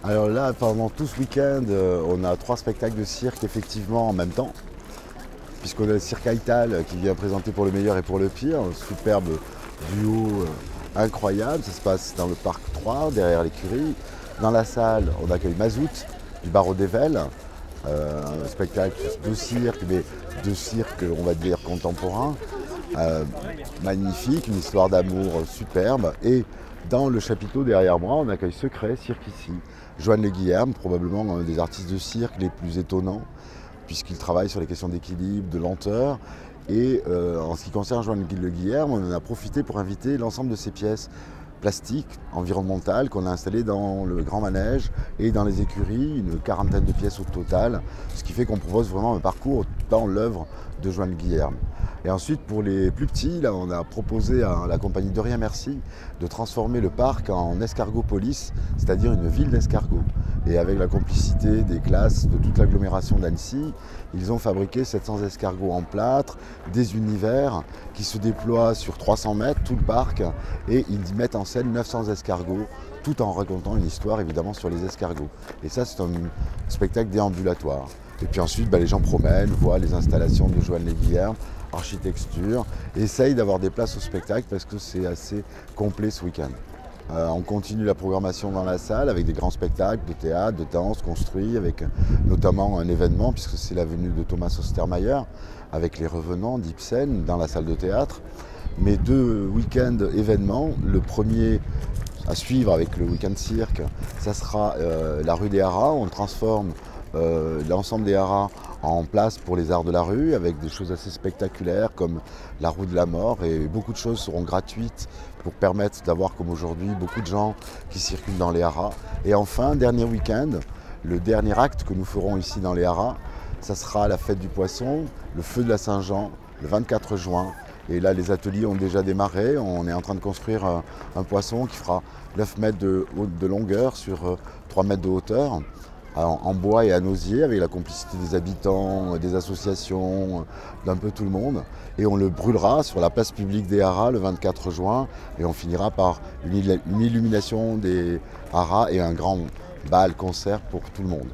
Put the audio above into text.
Alors là, pendant tout ce week-end, on a 3 spectacles de cirque effectivement en même temps, puisqu'on a le cirque Haïtal qui vient présenter pour le meilleur et pour le pire, un superbe duo incroyable. Ça se passe dans le parc 3, derrière l'écurie. Dans la salle, on accueille Mazout du Barreau d'Ével, un spectacle de cirque, mais de cirque, on va dire, contemporain. Magnifique, une histoire d'amour superbe. Et dans le chapiteau derrière moi, on accueille Secret, Cirque ici. Joanne Le Guilherme, probablement un des artistes de cirque les plus étonnants, puisqu'il travaille sur les questions d'équilibre, de lenteur. Et en ce qui concerne Joanne Le Guilherme, on en a profité pour inviter l'ensemble de ses pièces plastiques, environnementales, qu'on a installées dans le grand manège et dans les écuries, une quarantaine de pièces au total, ce qui fait qu'on propose vraiment un parcours dans l'œuvre de Joanne Le Guilherme. Et ensuite, pour les plus petits, là, on a proposé à la compagnie De Rien Merci de transformer le parc en escargopolis, c'est-à-dire une ville d'escargots. Et avec la complicité des classes de toute l'agglomération d'Annecy, ils ont fabriqué 700 escargots en plâtre, des univers qui se déploient sur 300 mètres, tout le parc, et ils mettent en scène 900 escargots, tout en racontant une histoire évidemment sur les escargots. Et ça, c'est un spectacle déambulatoire. Et puis ensuite, les gens promènent, voient les installations de Joanne Le Guilherme, architecture, essayent d'avoir des places au spectacle parce que c'est assez complet ce week-end. On continue la programmation dans la salle avec des grands spectacles de théâtre, de danse construits, avec notamment un événement, puisque c'est la venue de Thomas Ostermayer, avec les revenants d'Ibsen dans la salle de théâtre. Mais 2 week-ends événements, le premier à suivre avec le week-end cirque, ça sera la rue des Haras, on transforme l'ensemble des haras en place pour les arts de la rue avec des choses assez spectaculaires comme la roue de la mort, et beaucoup de choses seront gratuites pour permettre d'avoir comme aujourd'hui beaucoup de gens qui circulent dans les haras. Et enfin, dernier week-end, le dernier acte que nous ferons ici dans les haras, ça sera la fête du poisson, le feu de la Saint-Jean, le 24 juin. Et là, les ateliers ont déjà démarré. On est en train de construire un poisson qui fera 9 mètres de longueur sur 3 mètres de hauteur, en bois et à osier, avec la complicité des habitants, des associations, d'un peu tout le monde. Et on le brûlera sur la place publique des haras le 24 juin. Et on finira par une illumination des haras et un grand bal concert pour tout le monde.